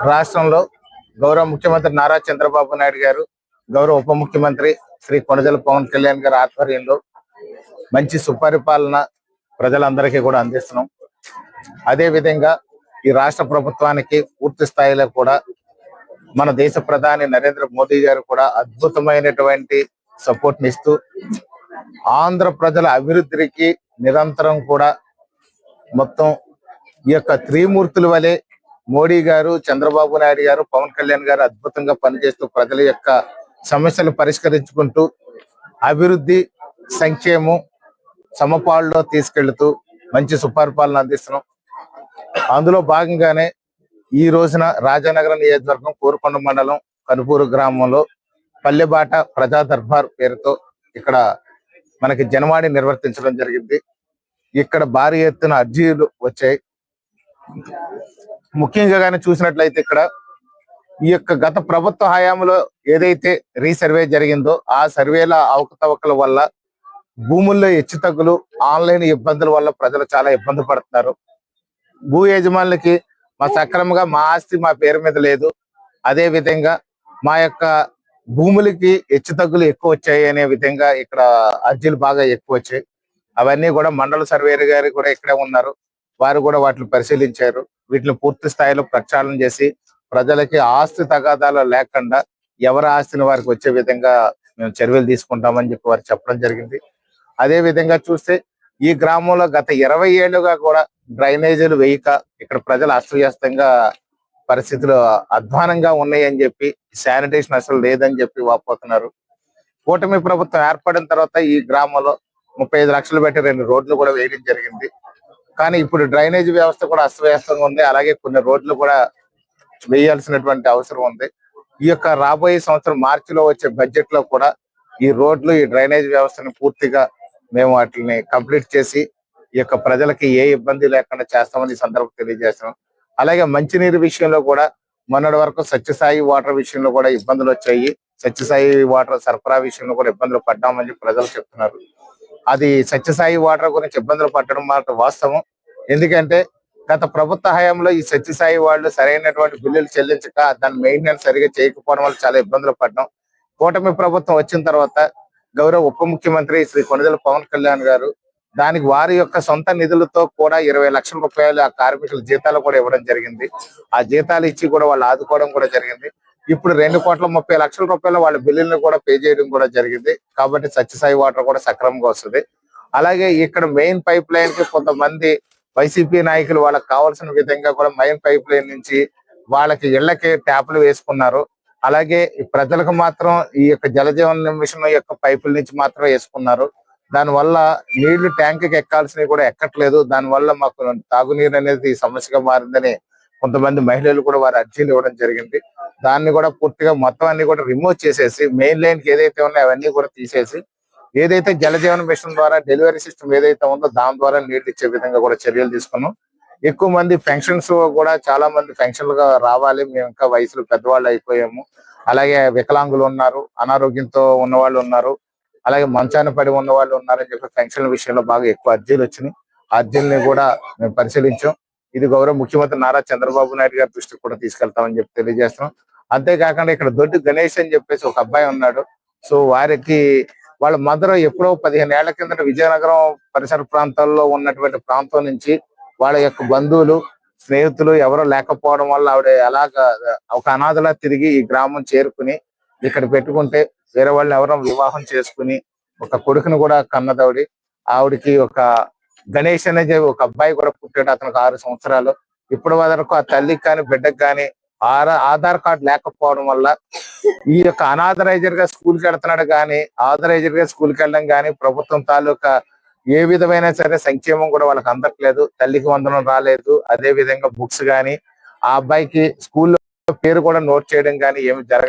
రాష్ట్రంలో గౌరవ ముఖ్యమంత్రి నారా చంద్రబాబు నాయుడు గారు, గౌరవ ఉప ముఖ్యమంత్రి శ్రీ కొణిదెల పవన్ కళ్యాణ్ గారి ఆధ్వర్యంలో మంచి సుపరిపాలన ప్రజలందరికీ కూడా అందిస్తున్నాం. అదే విధంగా ఈ రాష్ట్ర ప్రభుత్వానికి పూర్తి స్థాయిలో కూడా మన దేశ ప్రధాని నరేంద్ర మోదీ గారు కూడా అద్భుతమైనటువంటి సపోర్ట్ ఇస్తూ ఆంధ్ర ప్రజల అభివృద్ధికి నిరంతరం కూడా మొత్తం ఈ యొక్క త్రిమూర్తుల వలె మోడీ గారు, చంద్రబాబు నాయుడు గారు, పవన్ కళ్యాణ్ గారు అద్భుతంగా పనిచేస్తూ ప్రజల యొక్క సమస్యలు పరిష్కరించుకుంటూ అభివృద్ధి, సంక్షేమం సమపాళ్ళలో తీసుకెళ్తూ మంచి సుపరిపాలన అందిస్తున్నాం. అందులో భాగంగానే ఈ రోజున రాజానగరం నియోజకవర్గం కోరుకొండ మండలం కనుపూరు గ్రామంలో పల్లెబాట ప్రజా దర్బార్ పేరుతో ఇక్కడ మనకి జనవాణి నిర్వర్తించడం జరిగింది. ఇక్కడ భారీ ఎత్తున అర్జీలు వచ్చాయి. ముఖ్యంగా కానీ చూసినట్లయితే ఇక్కడ ఈ యొక్క గత ప్రభుత్వ హయాంలో ఏదైతే రీసర్వే జరిగిందో ఆ సర్వేల అవకతవకల వల్ల భూముల్లో హెచ్చుతగ్గులు, ఆన్లైన్ ఇబ్బందుల వల్ల ప్రజలు చాలా ఇబ్బంది పడుతున్నారు. భూ యజమానులకి సక్రమంగా మా ఆస్తి మా పేరు మీద లేదు, అదే విధంగా మా యొక్క భూములకి హెచ్చుతగ్గులు ఎక్కువ వచ్చాయి అనే విధంగా ఇక్కడ అర్జీలు బాగా ఎక్కువ వచ్చాయి. అవన్నీ కూడా మండల సర్వేయర్ గారు కూడా ఇక్కడే ఉన్నారు, వారు కూడా వాటిని పరిశీలించారు. వీటిని పూర్తి స్థాయిలో ప్రక్షాళన చేసి ప్రజలకి ఆస్తి తగాదాలు లేకుండా ఎవరి ఆస్తిని వారికి వచ్చే విధంగా మేము చర్యలు తీసుకుంటామని చెప్పి వారు చెప్పడం జరిగింది. అదే విధంగా చూస్తే ఈ గ్రామంలో గత 20 ఏళ్లుగా కూడా డ్రైనేజీలు వేయక ఇక్కడ ప్రజలు అస్తవ్యస్తంగా పరిస్థితులు అధ్వానంగా ఉన్నాయని చెప్పి, శానిటేషన్ అసలు లేదని చెప్పి వాపోతున్నారు. కూటమి ప్రభుత్వం ఏర్పడిన తర్వాత ఈ గ్రామంలో 35 లక్షలు పెట్టి 2 రోడ్లు కూడా వేయడం జరిగింది. కానీ ఇప్పుడు డ్రైనేజ్ వ్యవస్థ కూడా అస్తవ్యస్తంగా ఉంది. అలాగే కొన్ని రోడ్లు కూడా వేయాల్సినటువంటి అవసరం ఉంది. ఈ యొక్క రాబోయే సంవత్సరం మార్చిలో వచ్చే బడ్జెట్ లో కూడా ఈ రోడ్లు, ఈ డ్రైనేజ్ వ్యవస్థను పూర్తిగా మేము వాటిని కంప్లీట్ చేసి ఈ యొక్క ప్రజలకి ఏ ఇబ్బంది లేకుండా చేస్తామని ఈ సందర్భం తెలియజేస్తున్నాం. అలాగే మంచినీరు విషయంలో కూడా మొన్నటి వరకు సత్యసాయి వాటర్ విషయంలో కూడా ఇబ్బందులు వచ్చాయి. సత్యసాయి వాటర్ సరఫరా విషయంలో కూడా ఇబ్బందులు పడ్డామని ప్రజలు చెప్తున్నారు. అది సత్యసాయి వాటర్ గురించి ఇబ్బందులు పట్టడం మాట వాస్తవం. ఎందుకంటే గత ప్రభుత్వ హయాంలో ఈ సత్యసాయి వాళ్ళు సరైనటువంటి బిల్లులు చెల్లించక దాని మెయింటెనెన్స్ సరిగా చేయకపోవడం వల్ల చాలా ఇబ్బందులు పడ్డాం. కూటమి ప్రభుత్వం వచ్చిన తర్వాత గౌరవ ఉప ముఖ్యమంత్రి శ్రీ కొణిదెల పవన్ కళ్యాణ్ గారు దానికి వారి యొక్క సొంత నిధులతో కూడా 20 లక్షల రూపాయలు ఆ కార్మికుల జీతాలు కూడా ఇవ్వడం జరిగింది. ఆ జీతాలు ఇచ్చి కూడా వాళ్ళు ఆదుకోవడం కూడా జరిగింది. ఇప్పుడు 2,30,00,000 రూపాయలు వాళ్ళ బిల్లులను కూడా పే చేయడం కూడా జరిగింది. కాబట్టి సత్యసాయి వాటర్ కూడా సక్రమంగా వస్తుంది. అలాగే ఇక్కడ మెయిన్ పైప్ లైన్ కి కొంతమంది వైసీపీ నాయకులు వాళ్ళకి కావాల్సిన విధంగా కూడా మెయిన్ పైప్ లైన్ నుంచి వాళ్ళకి ఇళ్లకి ట్యాపులు వేసుకున్నారు. అలాగే ప్రజలకు మాత్రం ఈ యొక్క జలజీవన మిషన్ యొక్క పైపుల నుంచి మాత్రం వేసుకున్నారు. దానివల్ల నీళ్లు ట్యాంక్ కి ఎక్కాల్సినవి కూడా ఎక్కట్లేదు. దానివల్ల మాకు తాగునీరు అనేది సమస్యగా మారిందని కొంతమంది మహిళలు కూడా వారి అర్జీలు ఇవ్వడం జరిగింది. దాన్ని కూడా పూర్తిగా మొత్తం అన్ని కూడా రిమూవ్ చేసేసి మెయిన్ లైన్ కి ఏదైతే ఉన్నాయో అవన్నీ కూడా తీసేసి ఏదైతే జలజీవన మిషన్ ద్వారా డెలివరీ సిస్టమ్ ఏదైతే ఉందో దాని ద్వారా నీళ్లు ఇచ్చే విధంగా కూడా చర్యలు తీసుకున్నాం. ఎక్కువ మంది పెన్షన్స్ కూడా చాలా మంది పెన్షన్లుగా రావాలి, మేము ఇంకా వయసులో పెద్దవాళ్ళు అయిపోయాము. అలాగే వికలాంగులు ఉన్నారు, అనారోగ్యంతో ఉన్న వాళ్ళు ఉన్నారు, అలాగే మంచాన పడి ఉన్న వాళ్ళు ఉన్నారని చెప్పి పెన్షన్ల విషయంలో బాగా ఎక్కువ అర్జీలు వచ్చినాయి. అర్జీలని కూడా మేము పరిశీలించాం. ఇది గౌరవ ముఖ్యమంత్రి నారా చంద్రబాబు నాయుడు గారి దృష్టికి కూడా తీసుకెళ్తామని చెప్పి తెలియజేస్తున్నాం. అంతేకాకుండా ఇక్కడ దొడ్డి గణేష్ అని చెప్పేసి ఒక అబ్బాయి ఉన్నాడు. సో వారికి వాళ్ళ మదర్ ఎప్పుడో 15 ఏళ్ల కిందట విజయనగరం పరిసర ప్రాంతాల్లో ఉన్నటువంటి ప్రాంతం నుంచి వాళ్ళ యొక్క బంధువులు, స్నేహితులు ఎవరో లేకపోవడం వల్ల ఆవిడ అలాగా ఒక అనాథలా తిరిగి ఈ గ్రామం చేరుకుని ఇక్కడ పెట్టుకుంటే వేరే వాళ్ళని ఎవరో వివాహం చేసుకుని ఒక కొడుకుని కూడా కన్నదవిడి. ఆవిడికి ఒక గణేష్ అనేది ఒక అబ్బాయి కూడా పుట్టాడు. అతనికి 6 సంవత్సరాలు. ఇప్పటి వరకు ఆ తల్లికి కానీ బిడ్డకు కానీ ఆధార్ కార్డు లేకపోవడం వల్ల ఈ యొక్క అనాథరైజర్ గా స్కూల్కి వెళ్తున్నాడు. కానీ ఆథరైజర్ గా స్కూల్కి వెళ్ళడం కానీ ప్రభుత్వం తాలూకా ఏ విధమైన సరే సంక్షేమం కూడా వాళ్ళకి అందట్లేదు. తల్లికి వందనం రాలేదు. అదే విధంగా బుక్స్ కానీ ఆ అబ్బాయికి స్కూల్లో పేరు కూడా నోట్ చేయడం కానీ ఏమి జరగదు.